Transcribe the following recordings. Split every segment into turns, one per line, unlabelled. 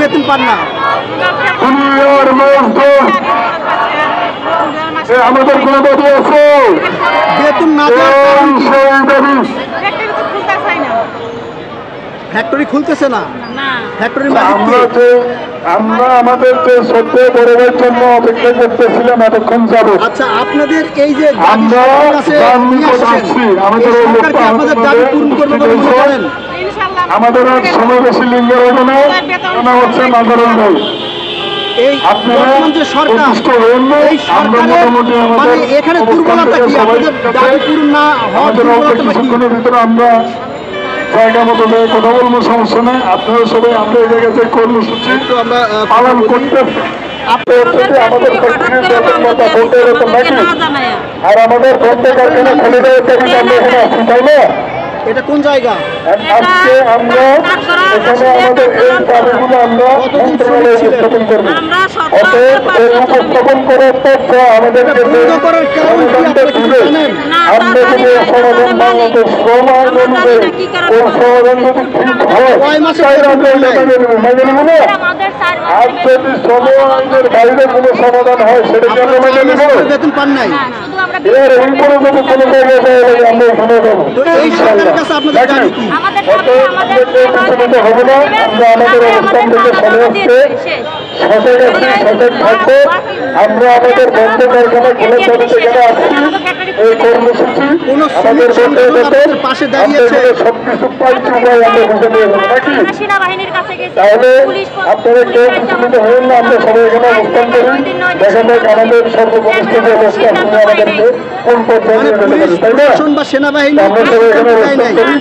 বেতন পান না?
আমাদের কোন দাবি আছে?
বেতন না ফ্যাক্টরি খুলতেছে না। ফ্যাক্টরির
আমরা আমাদের যে সত্য গৌরবের জন্য অপেক্ষা করতেছিলাম এতক্ষণ যাব।
আচ্ছা, আপনাদের এই যে
আমরা আমাদের সময় বেশি লিঙ্গ হবে না, হচ্ছে নাগরণ ভাই
এই বর্তমান যে সরকার, এই সরকারের মানে এখানে দুর্বলতা কি? আপনাদের দাবি পূরণ না হওয়ার
কিছুক্ষণের ভিতরে আমরা জায়গা মতো কথা বলবো, সমস্যা নেই। আপনারা সবাই আমরা এই জায়গায় যে কর্মসূচি পালন করতে আমাদের আর আমাদের বন্ধে কারখানা খুলে দেওয়ার দাবি আমরা এখানে আসছি, তাই না?
এটা কোন জায়গা?
আজকে আমরা এখানে আমাদের এই দাবিগুলো আমরা মন্ত্রণালয়ে উপস্থাপন করব। অতএব এই উপস্থাপন করার পর আমাদেরকে আমরা যদি সমাধান বাংলাদেশ শ্রম আইন অনুযায়ী ওই সমাধান যদি ঠিক হয় তাই আমরা মেনে নেব না। আর যদি শ্রম আইনের বাইরে কোনো সমাধান হয় সেটাকে আমরা মেনে নেব।
বেতন পান নাই,
এর এই করে যদি কোনো জায়গায় যায় আমরা এখানে যাবো। হবে না, আমরা আমাদের অবস্থান থেকে সরে আসছে সজাগ আছি, সজাগ থাকবো। আমরা আমাদের বন্ধ কারখানা খোলার দাবি থেকে আসছি। এই কর্মসূচি আমাদের বন্ধ
পাশে দাঁড়িয়েছে,
সবকিছু পাল্টে উপায় আমরা বুঝে নিয়ে যাবো নাকি? তাহলে আপনারা কেউ বিচলিত হবেন না, আমরা সবাই এখানে অবস্থান করি। দেখা যাক আমাদের সর্বকনিষ্ঠ যে অবস্থান তিনি আমাদেরকে কোন পর্যায়ে নিয়ে যেতে পারি, তাই না?
সেনাবাহিনী
আমরা সবাই এখানে অবস্থান করি।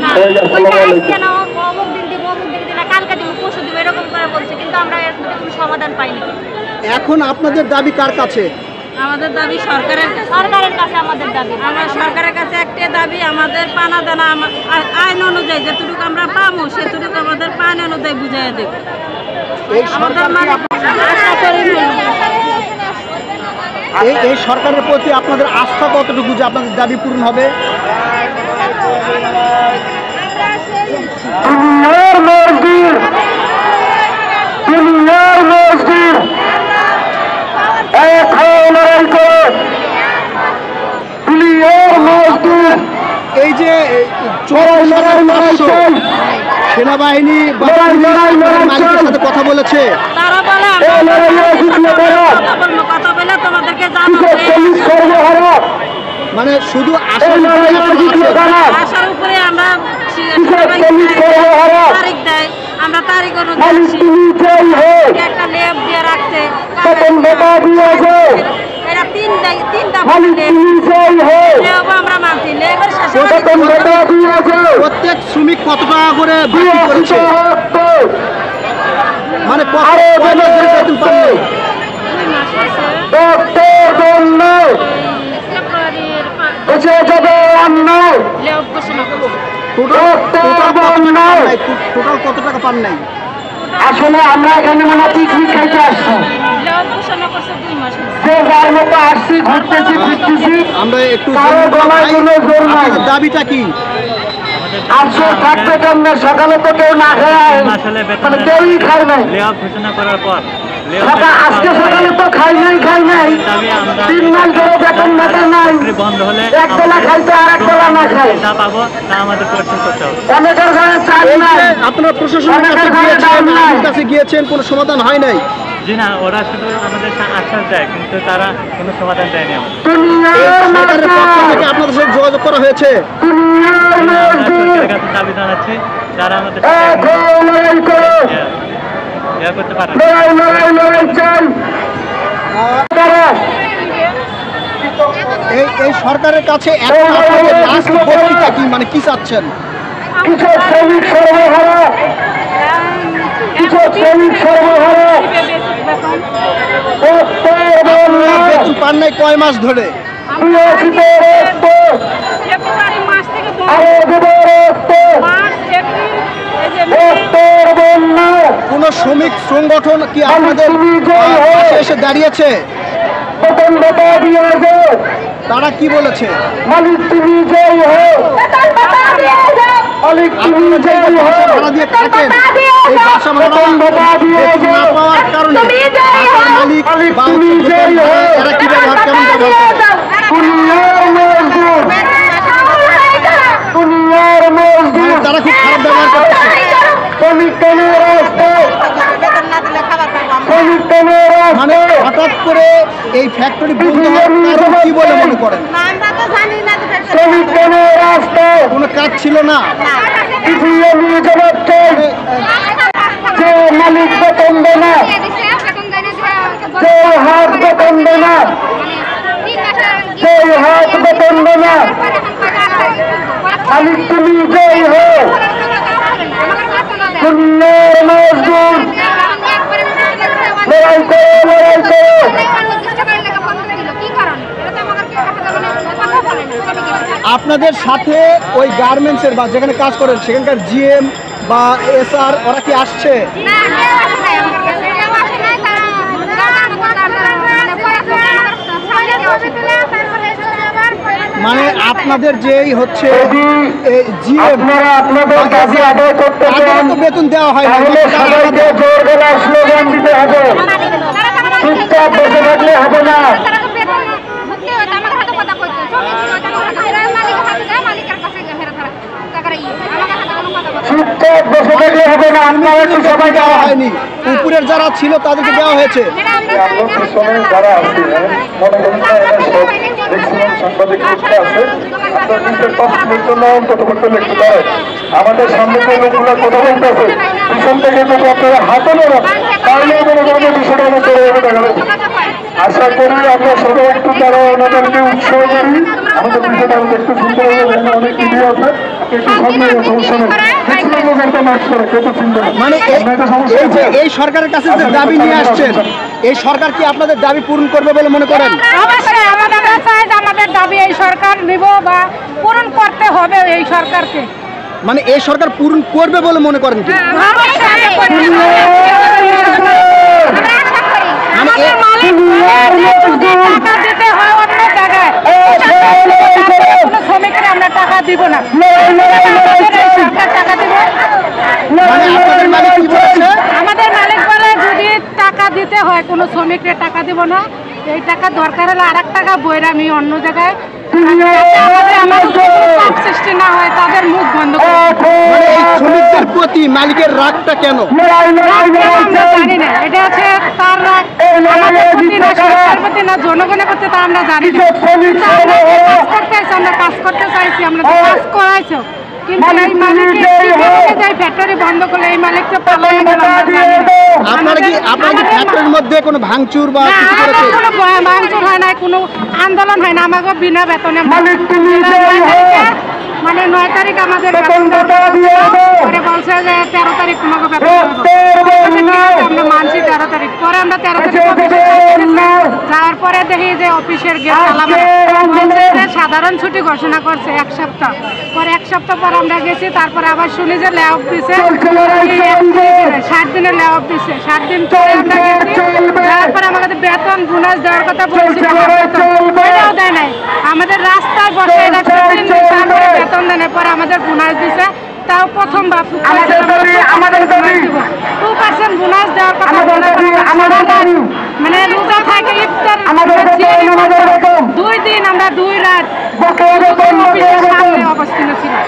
এখন আপনাদের দাবি কার কাছে?
আমাদের দাবি সরকারের কাছে। আমাদের দাবি, আমার সরকারের কাছে একটা দাবি, আমাদের পানা দানা আইন অনুযায়ী যেটুকু আমরা পাবো সেটুকু আমাদের পান অনুযায়ী বুঝাই দেব।
এই সরকারের প্রতি আপনাদের আস্থা কতটুকু যে আপনাদের দাবি পূরণ হবে? এই যে সেনাবাহিনী মালিকের সাথে কথা বলেছে,
তারা বলে কথা বলে তোমাদেরকে
মানে শুধু আশার
উপরে আমরা তারিখ দেয়, আমরা তারিখ অনুযায়ী একটা লেপ দিয়ে রাখছে। এরা তিনটা আমরা মানছি।
প্রত্যেক শ্রমিক কত টাকা করে বিক্রি করেছে? মানে টোটাল কত টাকা পান নাই?
আসলে আমরা এখানে মানে পিকনিক খাইতে আসছি, যে যার মতো আসছি, ঘুরতেছি ফিরতেছি।
আমরা একটু দাবিটা কি?
আসো থাকবে কেমনে? সকালে তো কেউ না খায়, মানে কেউই খায় নাই।
ঘোষণা করার পর
আজকে সকালে তো খাই নাই 3 মাস ধরে বেতন মেটে নাই,
বন্ধ হলে
এক বেলা খাইতে আর এক বেলা না খাই,
যা পাবো তা আমাদের পরিশোধ করতে হবে।
অনেকের ঘরে চাল নাই,
আপনারা প্রশাসনের কাছে গিয়েছেন, কোনো সমাধান হয় নাই?
জি না, ওরা শুধু আমাদের আশ্বাস দেয়, কিন্তু তারা কোনো সমাধান দেয়নি।
আপনাদের সাথে যোগাযোগ করা হয়েছে?
দাবি জানাচ্ছি যারা আমাদের করতে পারে।
এই সরকারের কাছে কি মানে কি চাচ্ছেন? বেতন পান নাই কয় মাস ধরে? কোন শ্রমিক সংগঠন কি আপনাদের এসে দাঁড়িয়েছে? তারা কি বলেছে? ভাড়া দিয়ে থাকেন, এই বাসা ব্যবসা বেতন না পাওয়ার কারণে মালিক বা এরা কি ব্যবহার কেমন ব্যবহার করে? তারা খুব খারাপ ব্যবহার করছে। মানে হঠাৎ করে এই ফ্যাক্টরি বন্ধ হওয়ার কারণ কি বলে মনে করেন? কোনো কাজ ছিল না,
মালিক বেতন দেয় না, সেই হাত বেতন দেয় না, সেই হাত বেতন দেয় না, মালিক তুমি জয় হো সুন্নের মজদুর লড়াই করো, লড়াই করো।
আপনাদের সাথে ওই গার্মেন্টসের বা যেখানে কাজ করেন সেখানকার জিএম বা এসআর ওরা কি আসছে? মানে আপনাদের যেই হচ্ছে জিএম তাদেরও তো বেতন দেওয়া হয় না।
সবাইকে জোর গলায় স্লোগান দিতে হবে, চুপচাপ বসে থাকলে হবে না। চুপচাপ বসে থাকলে হবে না, আপনারা একটু সবাই
দেওয়া হয়নি, উপরের যারা ছিল তাদেরকে দেওয়া হয়েছে।
যারা আছে মনে করেন ম্যাক্সিমাম সাংবাদিক আছে, আপনার নিজের 5 মিনিটের নাম কত করতে লিখতে পারেন। আমাদের সামনে যে লোকগুলো কথা বলতেছে পিছন থেকে যদি আপনারা হাতে নেবেন তাহলে মনে করেন বিষয়টা অনেক বড় হবে দেখা যাবে। আশা করি আমরা সবাই একটু তারা ওনাদেরকে উৎসাহ করি, আমাদের বিষয়টা একটু সুন্দর হবে। অনেক ভিডিও আছে, একটু সামনে সমস্যা নেই, একটা মার্চ করে কেউ তো চিন্তা নেই।
মানে এই সরকারের কাছে যে দাবি নিয়ে আসছেন, এই সরকার কি আপনাদের দাবি পূরণ করবে বলে মনে করেন?
অবশ্যই আমাদের দাবি এই সরকার নিব বা পূরণ করতে হবে এই সরকারকে।
মানে এই সরকার পূরণ করবে বলে মনে করেন কি?
শ্রমিকের আমরা টাকা দিব না, টাকা দিব। আমাদের মালিক বলে যদি টাকা দিতে হয় কোনো শ্রমিকের টাকা দিব না, এই টাকা দরকার হলে আর টাকা বইরা আমি অন্য জায়গায় সৃষ্টি না হয় তাদের মুখ বন্ধ করে।
শ্রমিকদের প্রতি মালিকের রাগটা কেন
জানি না, এটা হচ্ছে তার রাগ আমাদের প্রতি না, সরকারের প্রতি না, জনগণের প্রতি তা আমরা জানি না। আমরা কাজ করতে চাইছি, আমরা তো কাজ করাইছ, কিন্তু এই মালিকের ফ্যাক্টরি বন্ধ করলে এই মালিককে পালায় গেল।
আপনারা কি ফ্যাক্টরির মধ্যে কোনো ভাঙচুর বা কিছু করেছে?
কোনো ভাঙচুর হয় না, কোনো আন্দোলন হয় না, আমাকে বিনা বেতনে মানে 9 তারিখ আমাদের পরে বলছে যে 13 তারিখ তোমাকে বেতন আমরা মানছি 13 তারিখ। পরে আমরা 13 তারিখ যাওয়ার পরে দেখি যে অফিসের গেট সাধারণ ছুটি ঘোষণা করছে 1 সপ্তাহ। পরে 1 সপ্তাহ পর আমরা গেছি, তারপরে আবার শুনি যে লে অফ দিছে 60 দিনের লে অফ দিছে। 60 দিন পরে আমরা গেছি, যাওয়ার পরে আমাদের বেতন বোনাস দেওয়ার কথা বলছিল, এটাও দেয় নাই। আমাদের রাস্তায় বসে তারপরে বেতন দেওয়ার পরে আমাদের বোনাস দিছে, তাও প্রথম বা 2% বোনাস দেওয়ার কথা। মানে রোজা থাকে ইফতার 2 দিন আমরা 2 রাত অবস্থানে ছিলাম।